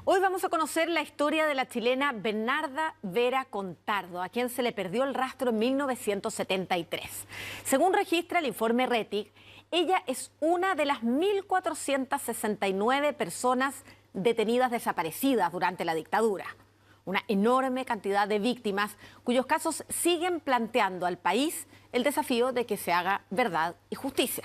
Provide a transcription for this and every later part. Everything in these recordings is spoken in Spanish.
Hoy vamos a conocer la historia de la chilena Bernarda Vera Contardo, a quien se le perdió el rastro en 1973. Según registra el informe RETIC, ella es una de las 1.469 personas detenidas desaparecidas durante la dictadura. Una enorme cantidad de víctimas cuyos casos siguen planteando al país el desafío de que se haga verdad y justicia.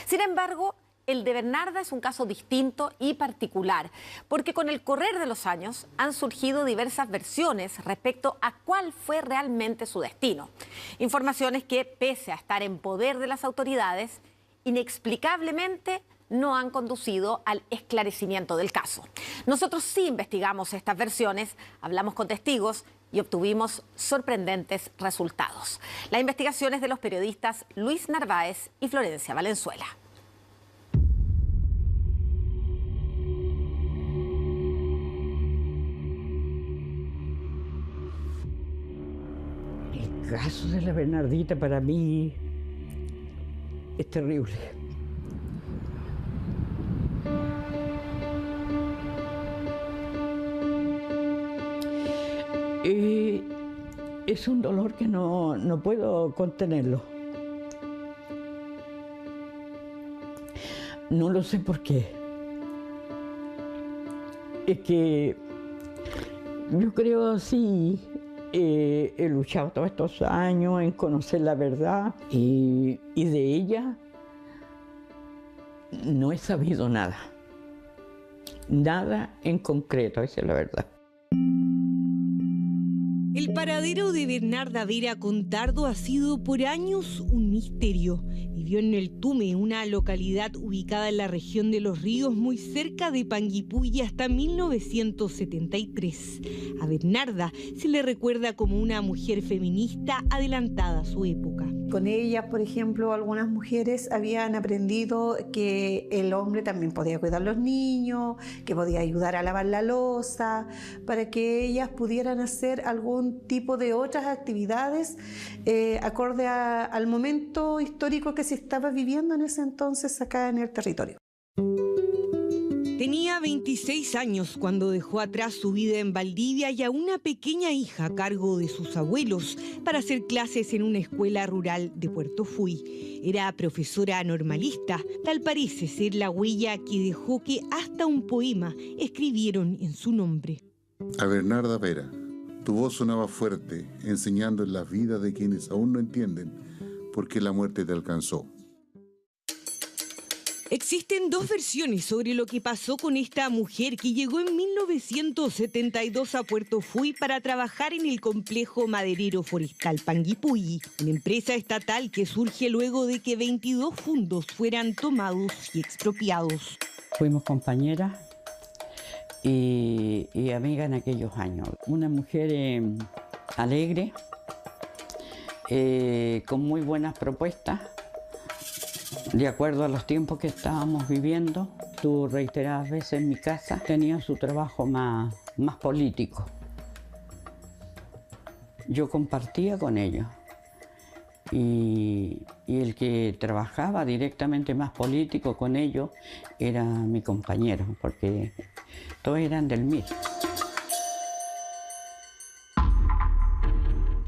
Sin embargo, el de Bernarda es un caso distinto y particular, porque con el correr de los años han surgido diversas versiones respecto a cuál fue realmente su destino. Informaciones que, pese a estar en poder de las autoridades, inexplicablemente no han conducido al esclarecimiento del caso. Nosotros sí investigamos estas versiones, hablamos con testigos y obtuvimos sorprendentes resultados. La investigación es de los periodistas Luis Narváez y Florencia Valenzuela. El caso de la Bernardita para mí es terrible. Es un dolor que no puedo contenerlo. No lo sé por qué. Es que yo creo sí. He luchado todos estos años en conocer la verdad y de ella no he sabido nada. Nada en concreto, esa es la verdad. El paradero de Bernarda Vera Contardo ha sido por años un misterio. Vivió en El Tume, una localidad ubicada en la región de Los Ríos, muy cerca de Panguipulli, hasta 1973. A Bernarda se le recuerda como una mujer feminista adelantada a su época. Con ella, por ejemplo, algunas mujeres habían aprendido que el hombre también podía cuidar a los niños, que podía ayudar a lavar la loza, para que ellas pudieran hacer algún tipo de otras actividades acorde al momento histórico que se estaba viviendo en ese entonces acá en el territorio. Tenía 26 años cuando dejó atrás su vida en Valdivia y a una pequeña hija a cargo de sus abuelos para hacer clases en una escuela rural de Puerto Fuy. Era profesora normalista, tal parece ser la huella que dejó que hasta un poema escribieron en su nombre. A Bernarda Vera, tu voz sonaba fuerte, enseñando en la vida de quienes aún no entienden por qué la muerte te alcanzó. Existen dos versiones sobre lo que pasó con esta mujer que llegó en 1972 a Puerto Fuy para trabajar en el complejo maderero forestal Panguipulli, una empresa estatal que surge luego de que 22 fundos fueran tomados y expropiados. Fuimos compañeras y amigas en aquellos años. Una mujer alegre, con muy buenas propuestas, de acuerdo a los tiempos que estábamos viviendo. Estuvo reiteradas veces en mi casa. Tenía su trabajo más político. Yo compartía con ellos. Y el que trabajaba directamente más político con ellos era mi compañero, porque todos eran del MIR.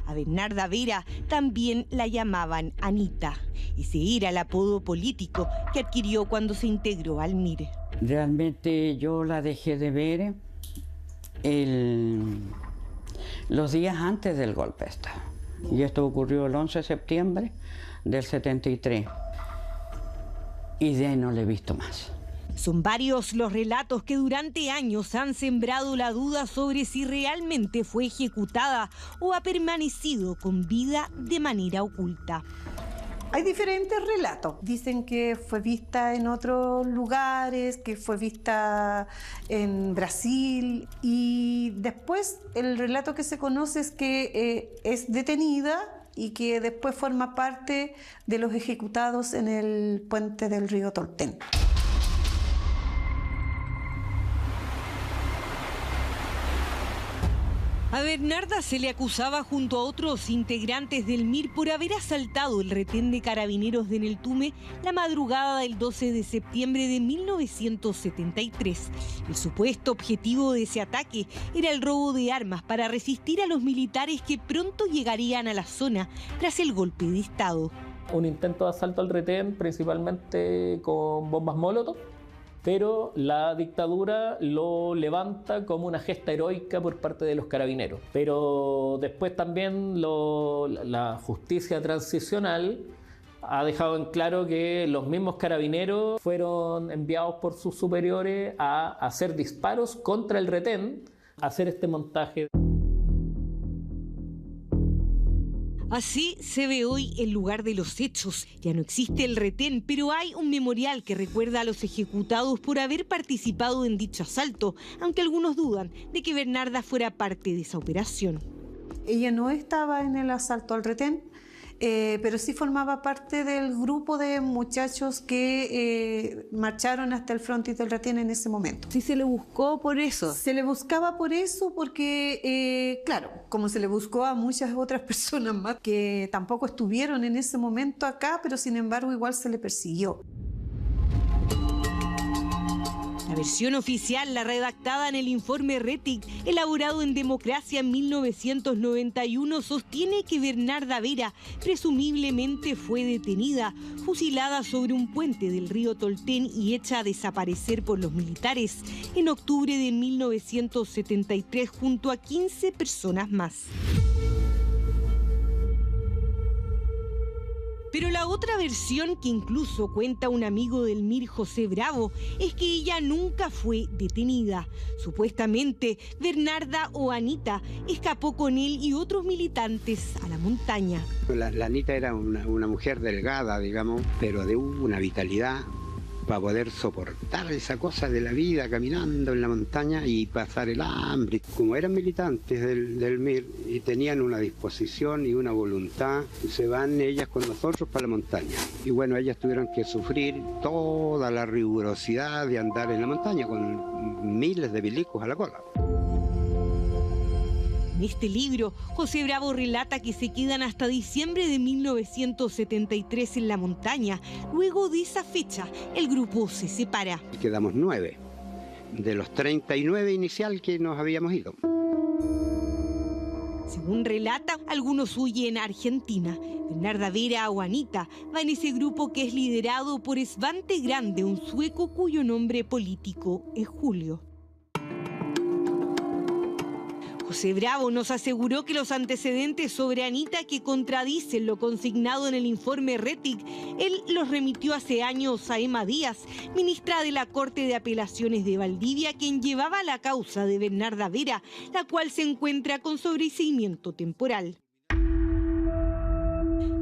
A Bernarda Vera también la llamaban Anita. Ese era el apodo político que adquirió cuando se integró al MIR. Realmente yo la dejé de ver los días antes del golpe de Estado. Y esto ocurrió el 11 de septiembre del 73. Y de ahí no la he visto más. Son varios los relatos que durante años han sembrado la duda sobre si realmente fue ejecutada o ha permanecido con vida de manera oculta. Hay diferentes relatos. Dicen que fue vista en otros lugares, que fue vista en Brasil, y después el relato que se conoce es que es detenida y que después forma parte de los ejecutados en el puente del río Tolten. A Bernarda se le acusaba junto a otros integrantes del MIR por haber asaltado el retén de carabineros de Neltume la madrugada del 12 de septiembre de 1973. El supuesto objetivo de ese ataque era el robo de armas para resistir a los militares que pronto llegarían a la zona tras el golpe de Estado. Un intento de asalto al retén, principalmente con bombas Molotov, pero la dictadura lo levanta como una gesta heroica por parte de los carabineros. Pero después también la justicia transicional ha dejado en claro que los mismos carabineros fueron enviados por sus superiores a hacer disparos contra el retén, a hacer este montaje. Así se ve hoy el lugar de los hechos. Ya no existe el retén, pero hay un memorial que recuerda a los ejecutados por haber participado en dicho asalto, aunque algunos dudan de que Bernarda fuera parte de esa operación. Ella no estaba en el asalto al retén, pero sí formaba parte del grupo de muchachos que marcharon hasta el frontis del retén en ese momento. ¿Sí se le buscó por eso? Se le buscaba por eso porque, claro, como se le buscó a muchas otras personas más que tampoco estuvieron en ese momento acá, pero sin embargo igual se le persiguió. La versión oficial, la redactada en el informe Rettig, elaborado en Democracia en 1991, sostiene que Bernarda Vera presumiblemente fue detenida, fusilada sobre un puente del río Tolten y hecha desaparecer por los militares en octubre de 1973 junto a 15 personas más. Pero la otra versión, que incluso cuenta un amigo del MIR, José Bravo, es que ella nunca fue detenida. Supuestamente, Bernarda o Anita escapó con él y otros militantes a la montaña. La Anita era una mujer delgada, digamos, pero de una vitalidad para poder soportar esa cosa de la vida caminando en la montaña y pasar el hambre. Como eran militantes del MIR y tenían una disposición y una voluntad, se van ellas con nosotros para la montaña. Y bueno, ellas tuvieron que sufrir toda la rigurosidad de andar en la montaña con miles de milicos a la cola. En este libro, José Bravo relata que se quedan hasta diciembre de 1973 en la montaña. Luego de esa fecha, el grupo se separa. Quedamos 9, de los 39 inicial que nos habíamos ido. Según relata, algunos huyen a Argentina. Bernarda Vera o Anita va en ese grupo que es liderado por Svante Grande, un sueco cuyo nombre político es Julio. José Bravo nos aseguró que los antecedentes sobre Anita, que contradicen lo consignado en el informe Rettig, él los remitió hace años a Emma Díaz, ministra de la Corte de Apelaciones de Valdivia, quien llevaba la causa de Bernarda Vera, la cual se encuentra con sobreseimiento temporal.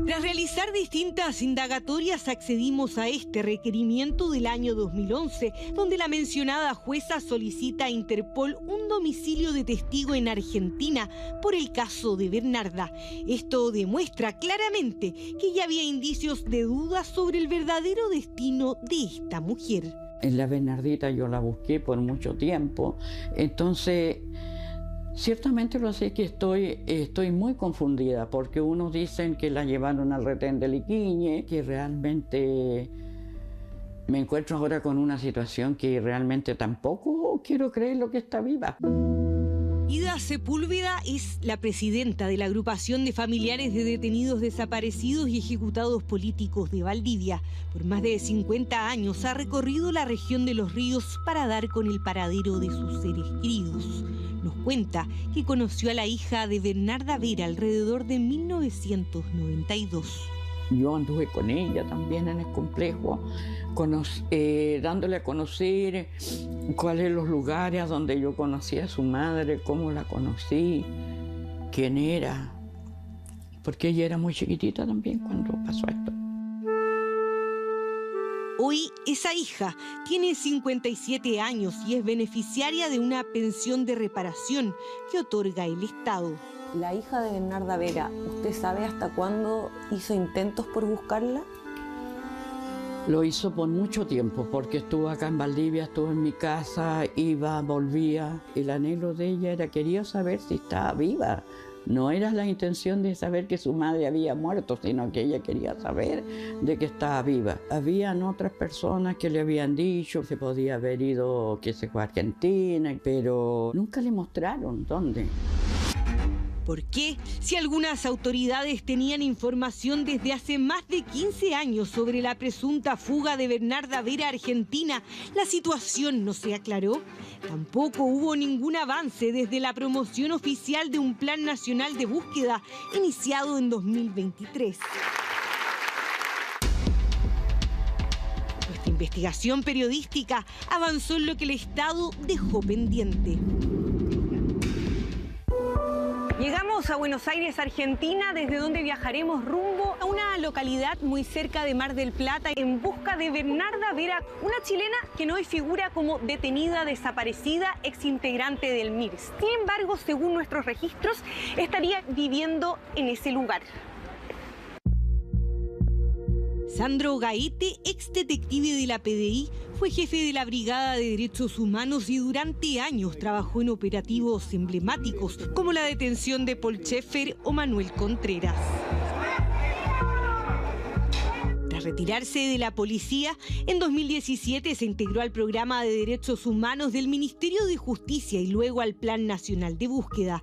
Tras realizar distintas indagatorias accedimos a este requerimiento del año 2011, donde la mencionada jueza solicita a Interpol un domicilio de testigo en Argentina por el caso de Bernarda. Esto demuestra claramente que ya había indicios de dudas sobre el verdadero destino de esta mujer. En la Bernardita yo la busqué por mucho tiempo, entonces ciertamente lo sé que estoy muy confundida, porque unos dicen que la llevaron al retén de Liquiñe, que realmente me encuentro ahora con una situación que realmente tampoco quiero creer lo que está viva. Ida Sepúlveda es la presidenta de la agrupación de familiares de detenidos desaparecidos y ejecutados políticos de Valdivia. Por más de 50 años ha recorrido la región de Los Ríos para dar con el paradero de sus seres queridos. Nos cuenta que conoció a la hija de Bernarda Vera alrededor de 1992. Yo anduve con ella también en el complejo, dándole a conocer cuáles los lugares a donde yo conocí a su madre, cómo la conocí, quién era, porque ella era muy chiquitita también cuando pasó esto. Hoy esa hija tiene 57 años y es beneficiaria de una pensión de reparación que otorga el Estado. La hija de Bernarda Vera, ¿usted sabe hasta cuándo hizo intentos por buscarla? Lo hizo por mucho tiempo, porque estuvo acá en Valdivia, estuvo en mi casa, iba, volvía. El anhelo de ella quería saber si estaba viva. No era la intención de saber que su madre había muerto, sino que ella quería saber de que estaba viva. Habían otras personas que le habían dicho que se podía haber ido, que se fue a Argentina, pero nunca le mostraron dónde. ¿Por qué? Si algunas autoridades tenían información desde hace más de 15 años sobre la presunta fuga de Bernarda Vera a Argentina, la situación no se aclaró. Tampoco hubo ningún avance desde la promoción oficial de un Plan Nacional de Búsqueda iniciado en 2023. Nuestra investigación periodística avanzó en lo que el Estado dejó pendiente. Llegamos a Buenos Aires, Argentina, desde donde viajaremos rumbo a una localidad muy cerca de Mar del Plata en busca de Bernarda Vera, una chilena que hoy figura como detenida desaparecida, exintegrante del MIR. Sin embargo, según nuestros registros, estaría viviendo en ese lugar. Sandro Gaete, ex detective de la PDI, fue jefe de la Brigada de Derechos Humanos y durante años trabajó en operativos emblemáticos como la detención de Paul Schaeffer o Manuel Contreras. Tras retirarse de la policía, en 2017 se integró al programa de Derechos Humanos del Ministerio de Justicia y luego al Plan Nacional de Búsqueda.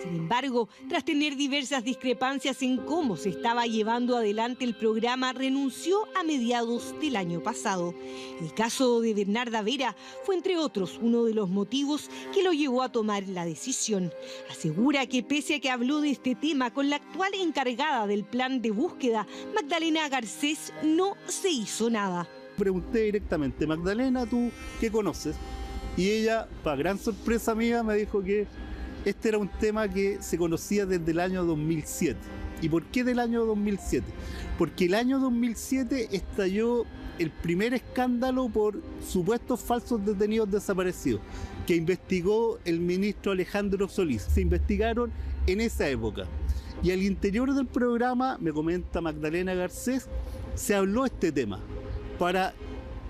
Sin embargo, tras tener diversas discrepancias en cómo se estaba llevando adelante el programa, renunció a mediados del año pasado. El caso de Bernarda Vera fue, entre otros, uno de los motivos que lo llevó a tomar la decisión. Asegura que pese a que habló de este tema con la actual encargada del plan de búsqueda, Magdalena Garcés, no se hizo nada. Pregunté directamente, Magdalena, ¿tú qué conoces? Y ella, para gran sorpresa mía, me dijo que este era un tema que se conocía desde el año 2007. ¿Y por qué del año 2007? Porque el año 2007 estalló el primer escándalo por supuestos falsos detenidos desaparecidos que investigó el ministro Alejandro Solís. Se investigaron en esa época. Y al interior del programa, me comenta Magdalena Garcés, se habló este tema para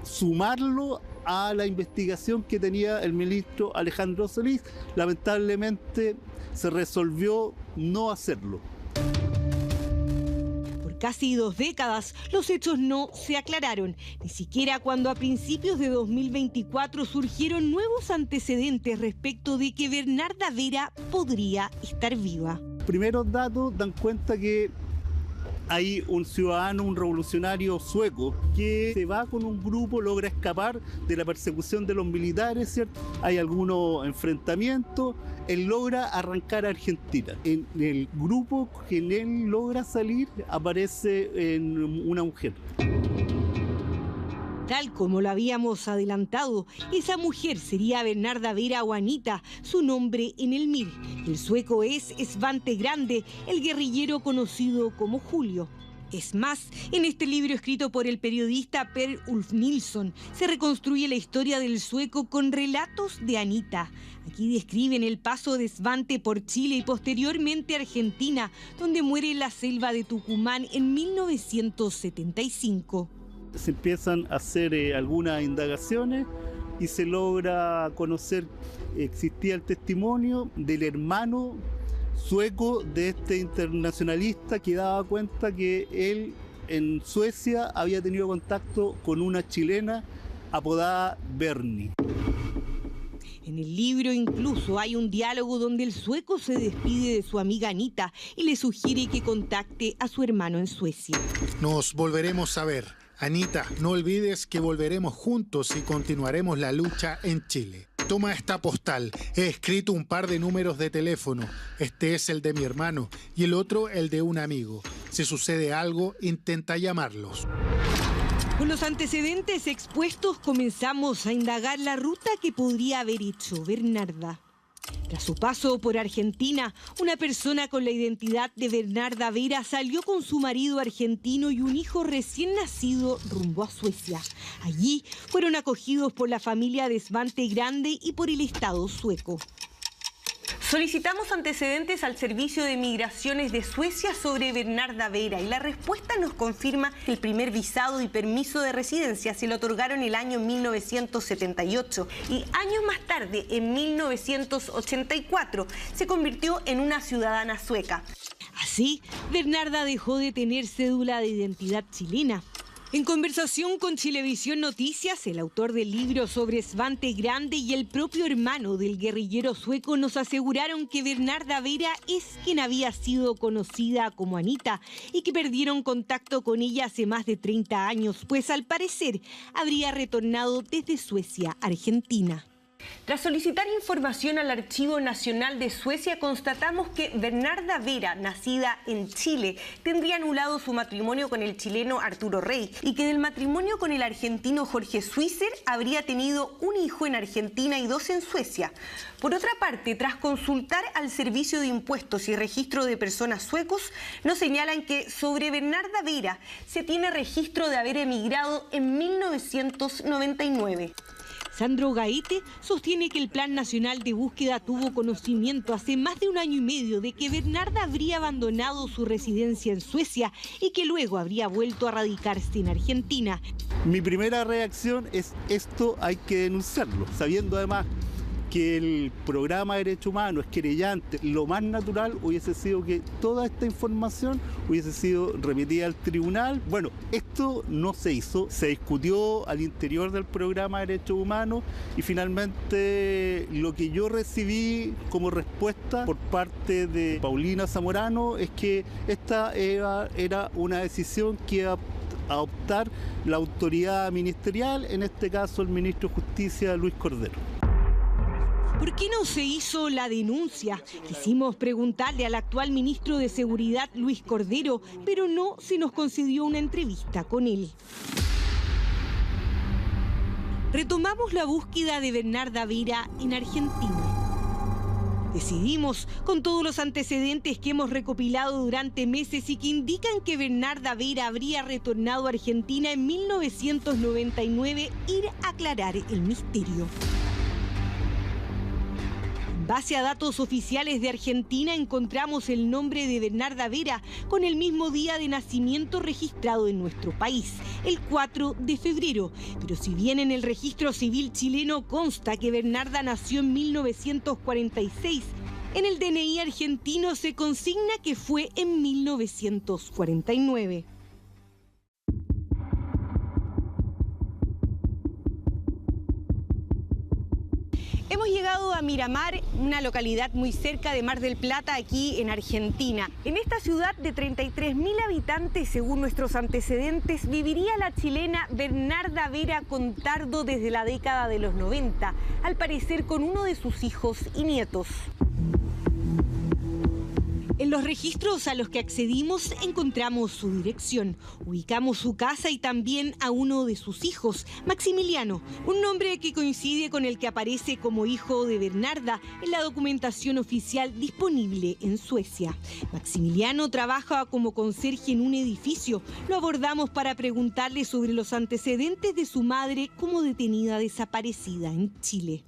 sumarlo a la investigación que tenía el ministro Alejandro Solís. Lamentablemente se resolvió no hacerlo. Por casi 2 décadas, los hechos no se aclararon, ni siquiera cuando a principios de 2024 surgieron nuevos antecedentes respecto de que Bernarda Vera podría estar viva. Primeros datos dan cuenta que hay un ciudadano, un revolucionario sueco, que se va con un grupo, logra escapar de la persecución de los militares, ¿cierto? Hay algunos enfrentamientos, él logra arrancar a Argentina. En el grupo que él logra salir, aparece una mujer. Tal como lo habíamos adelantado, esa mujer sería Bernarda Vera o Anita, su nombre en el MIR. El sueco es Svante Grande, el guerrillero conocido como Julio. Es más, en este libro escrito por el periodista Per Ulf Nilsson, se reconstruye la historia del sueco con relatos de Anita. Aquí describen el paso de Svante por Chile y posteriormente Argentina, donde muere en la selva de Tucumán en 1975. Se empiezan a hacer algunas indagaciones y se logra conocer, existía el testimonio del hermano sueco de este internacionalista que daba cuenta que él en Suecia había tenido contacto con una chilena apodada Bernie. En el libro incluso hay un diálogo donde el sueco se despide de su amiga Anita y le sugiere que contacte a su hermano en Suecia. Nos volveremos a ver. Anita, no olvides que volveremos juntos y continuaremos la lucha en Chile. Toma esta postal. He escrito un par de números de teléfono. Este es el de mi hermano y el otro el de un amigo. Si sucede algo, intenta llamarlos. Con los antecedentes expuestos, comenzamos a indagar la ruta que podría haber hecho Bernarda. Tras su paso por Argentina, una persona con la identidad de Bernarda Vera salió con su marido argentino y un hijo recién nacido rumbo a Suecia. Allí fueron acogidos por la familia de Svante Grande y por el Estado sueco. Solicitamos antecedentes al Servicio de Migraciones de Suecia sobre Bernarda Vera y la respuesta nos confirma que el primer visado y permiso de residencia se le otorgaron el año 1978 y años más tarde, en 1984, se convirtió en una ciudadana sueca. Así, Bernarda dejó de tener cédula de identidad chilena. En conversación con Chilevisión Noticias, el autor del libro sobre Svante Grande y el propio hermano del guerrillero sueco nos aseguraron que Bernarda Vera es quien había sido conocida como Anita y que perdieron contacto con ella hace más de 30 años, pues al parecer habría retornado desde Suecia a Argentina. Tras solicitar información al Archivo Nacional de Suecia, constatamos que Bernarda Vera, nacida en Chile, tendría anulado su matrimonio con el chileno Arturo Rey y que del matrimonio con el argentino Jorge Swisser habría tenido un hijo en Argentina y 2 en Suecia. Por otra parte, tras consultar al Servicio de Impuestos y Registro de Personas suecos, nos señalan que sobre Bernarda Vera se tiene registro de haber emigrado en 1999. Sandro Gaete sostiene que el Plan Nacional de Búsqueda tuvo conocimiento hace más de 1 año y medio de que Bernarda habría abandonado su residencia en Suecia y que luego habría vuelto a radicarse en Argentina. Mi primera reacción es: esto hay que denunciarlo, sabiendo además que el programa de Derechos Humanos es querellante. Lo más natural hubiese sido que toda esta información hubiese sido remitida al tribunal. Bueno, esto no se hizo, se discutió al interior del programa de Derechos Humanos y finalmente lo que yo recibí como respuesta por parte de Paulina Zamorano es que esta era una decisión que iba a adoptar la autoridad ministerial, en este caso el ministro de Justicia Luis Cordero. ¿Por qué no se hizo la denuncia? Quisimos preguntarle al actual ministro de Seguridad, Luis Cordero, pero no se nos concedió una entrevista con él. Retomamos la búsqueda de Bernarda Vera en Argentina. Decidimos, con todos los antecedentes que hemos recopilado durante meses y que indican que Bernarda Vera habría retornado a Argentina en 1999, ir a aclarar el misterio. En base a datos oficiales de Argentina, encontramos el nombre de Bernarda Vera con el mismo día de nacimiento registrado en nuestro país, el 4 de febrero. Pero si bien en el registro civil chileno consta que Bernarda nació en 1946, en el DNI argentino se consigna que fue en 1949. Hemos llegado a Miramar, una localidad muy cerca de Mar del Plata, aquí en Argentina. En esta ciudad de 33.000 habitantes, según nuestros antecedentes, viviría la chilena Bernarda Vera Contardo desde la década de los 90, al parecer con uno de sus hijos y nietos. En los registros a los que accedimos encontramos su dirección, ubicamos su casa y también a uno de sus hijos, Maximiliano, un nombre que coincide con el que aparece como hijo de Bernarda en la documentación oficial disponible en Suecia. Maximiliano trabaja como conserje en un edificio. Lo abordamos para preguntarle sobre los antecedentes de su madre como detenida desaparecida en Chile.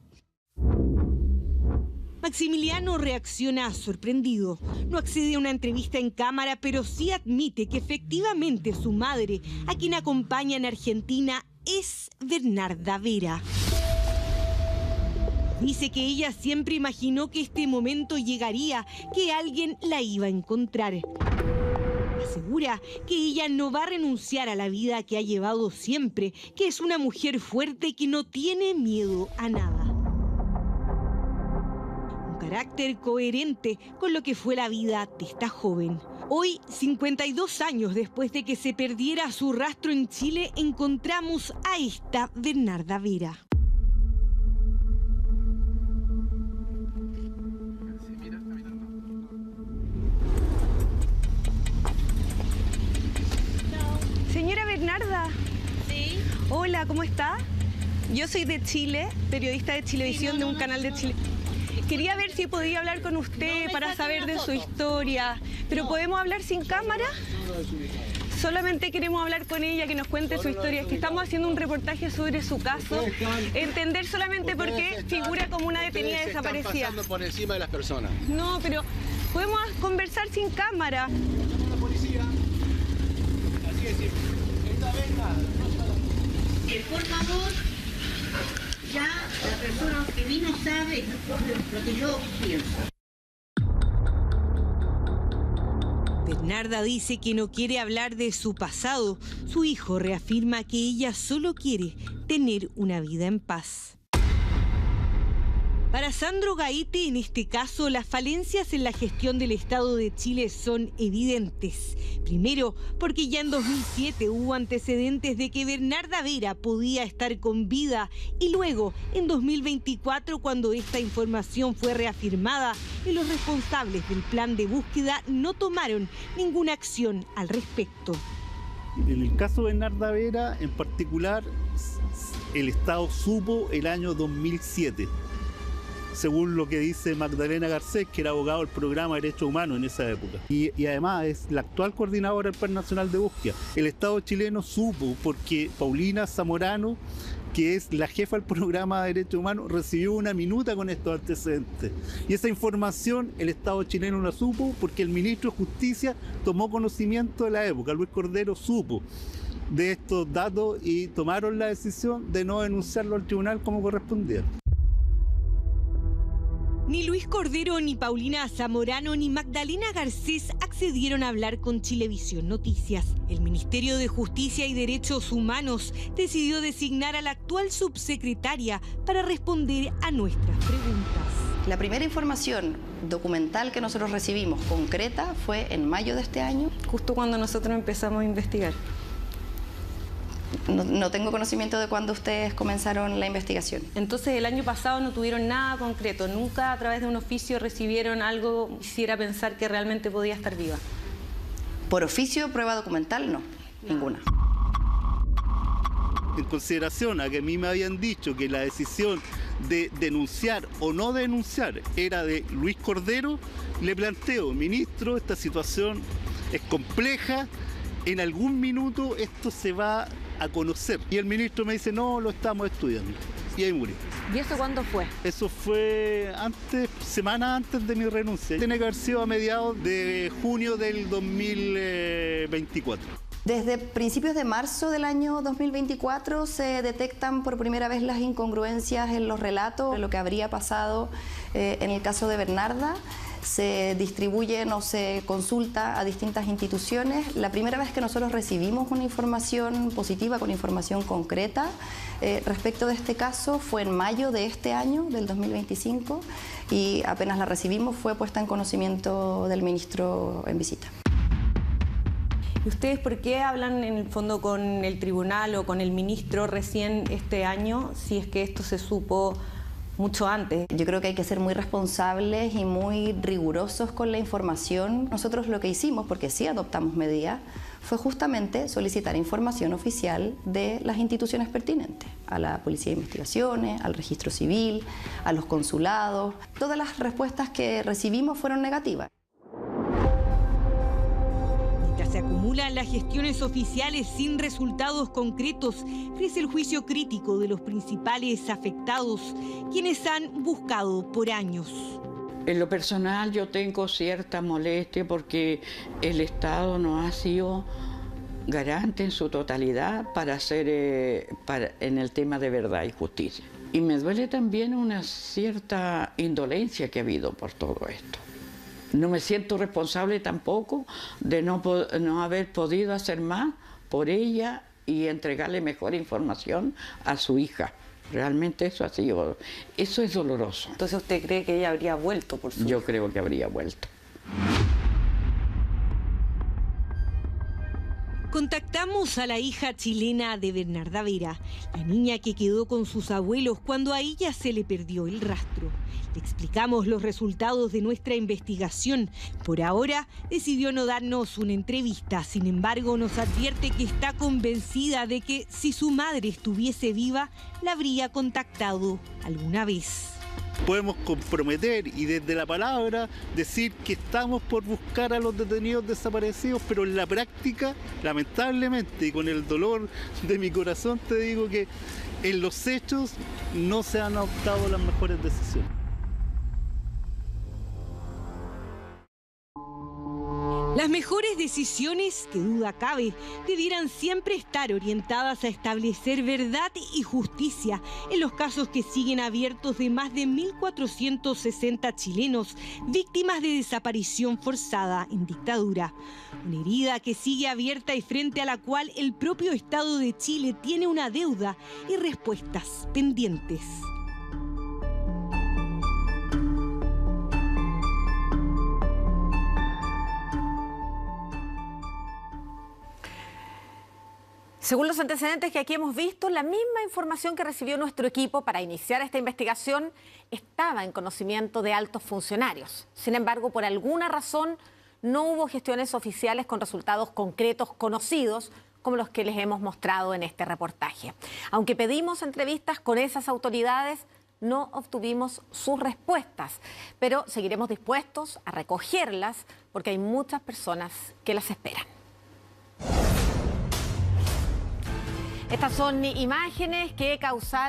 Maximiliano reacciona sorprendido. No accede a una entrevista en cámara, pero sí admite que efectivamente su madre, a quien acompaña en Argentina, es Bernarda Vera. Dice que ella siempre imaginó que este momento llegaría, que alguien la iba a encontrar. Asegura que ella no va a renunciar a la vida que ha llevado siempre, que es una mujer fuerte y que no tiene miedo a nada. Carácter coherente con lo que fue la vida de esta joven. Hoy, 52 años después de que se perdiera su rastro en Chile, encontramos a esta Bernarda Vera. Señora Bernarda. Sí. Hola, ¿cómo está? Yo soy de Chile, periodista de Chilevisión, de un canal de Chile. Quería ver si podía hablar con usted para saber de su historia. ¿Pero podemos hablar sin cámara? Solamente queremos hablar con ella, que nos cuente su historia. Es que estamos haciendo un reportaje sobre su caso. Entender solamente por qué figura como una detenida desaparecida. Están pasando por encima de las personas. No, pero podemos conversar sin cámara. La policía. Así es simple. Esta vez nada. Por favor, ya la persona que vino sabe lo que yo pienso. Bernarda dice que no quiere hablar de su pasado. Su hijo reafirma que ella solo quiere tener una vida en paz. Para Sandro Gaete, en este caso, las falencias en la gestión del Estado de Chile son evidentes. Primero, porque ya en 2007 hubo antecedentes de que Bernarda Vera podía estar con vida. Y luego, en 2024, cuando esta información fue reafirmada, y los responsables del plan de búsqueda no tomaron ninguna acción al respecto. En el caso de Bernarda Vera, en particular, el Estado supo el año 2007. Según lo que dice Magdalena Garcés, que era abogado del programa de Derechos Humanos en esa época. Y además es la actual coordinadora del Plan Nacional de Búsqueda. El Estado chileno supo porque Paulina Zamorano, que es la jefa del programa de Derechos Humanos, recibió una minuta con estos antecedentes. Y esa información el Estado chileno la supo porque el ministro de Justicia tomó conocimiento de la época. Luis Cordero supo de estos datos y tomaron la decisión de no denunciarlo al tribunal como correspondía. Ni Luis Cordero, ni Paulina Zamorano, ni Magdalena Garcés accedieron a hablar con Chilevisión Noticias. El Ministerio de Justicia y Derechos Humanos decidió designar a la actual subsecretaria para responder a nuestras preguntas. La primera información documental que nosotros recibimos, concreta, fue en mayo de este año. Justo cuando nosotros empezamos a investigar. No tengo conocimiento de cuándo ustedes comenzaron la investigación. Entonces el año pasado no tuvieron nada concreto, nunca a través de un oficio recibieron algo que hiciera pensar que realmente podía estar viva. Por oficio, prueba documental, no, ninguna. En consideración a que a mí me habían dicho que la decisión de denunciar o no denunciar era de Luis Cordero, le planteo, ministro, esta situación es compleja, en algún minuto esto se va a conocer. Y el ministro me dice, no, lo estamos estudiando. Y ahí murió. ¿Y eso cuándo fue? Eso fue semana antes de mi renuncia. Tiene que haber sido a mediados de junio del 2024. Desde principios de marzo del año 2024 se detectan por primera vez las incongruencias en los relatos de lo que habría pasado en el caso de Bernarda. Se distribuyen o se consulta a distintas instituciones. La primera vez que nosotros recibimos una información positiva, con información concreta respecto de este caso, fue en mayo de este año, del 2025, y apenas la recibimos fue puesta en conocimiento del ministro en visita. ¿Y ustedes por qué hablan en el fondo con el tribunal o con el ministro recién este año, si es que esto se supo mucho antes? Yo creo que hay que ser muy responsables y muy rigurosos con la información. Nosotros lo que hicimos, porque sí adoptamos medidas, fue justamente solicitar información oficial de las instituciones pertinentes, a la Policía de Investigaciones, al Registro Civil, a los consulados. Todas las respuestas que recibimos fueron negativas. Se acumulan las gestiones oficiales sin resultados concretos, crece el juicio crítico de los principales afectados, quienes han buscado por años. En lo personal yo tengo cierta molestia porque el Estado no ha sido garante en su totalidad para hacer en el tema de verdad y justicia. Y me duele también una cierta indolencia que ha habido por todo esto. No me siento responsable tampoco de no haber podido hacer más por ella y entregarle mejor información a su hija. Realmente eso es doloroso. Entonces, ¿usted cree que ella habría vuelto por su hija? Yo creo que habría vuelto. Contactamos a la hija chilena de Bernarda Vera, la niña que quedó con sus abuelos cuando a ella se le perdió el rastro. Le explicamos los resultados de nuestra investigación. Por ahora decidió no darnos una entrevista, sin embargo nos advierte que está convencida de que si su madre estuviese viva, la habría contactado alguna vez. podemos comprometer y desde la palabra decir que estamos por buscar a los detenidos desaparecidos, pero en la práctica, lamentablemente, y con el dolor de mi corazón, te digo que en los hechos no se han adoptado las mejores decisiones. Las mejores decisiones, que duda cabe, debieran siempre estar orientadas a establecer verdad y justicia en los casos que siguen abiertos de más de 1.460 chilenos víctimas de desaparición forzada en dictadura. Una herida que sigue abierta y frente a la cual el propio Estado de Chile tiene una deuda y respuestas pendientes. Según los antecedentes que aquí hemos visto, la misma información que recibió nuestro equipo para iniciar esta investigación estaba en conocimiento de altos funcionarios. Sin embargo, por alguna razón, no hubo gestiones oficiales con resultados concretos conocidos, como los que les hemos mostrado en este reportaje. Aunque pedimos entrevistas con esas autoridades, no obtuvimos sus respuestas, pero seguiremos dispuestos a recogerlas porque hay muchas personas que las esperan. Estas son imágenes que causaron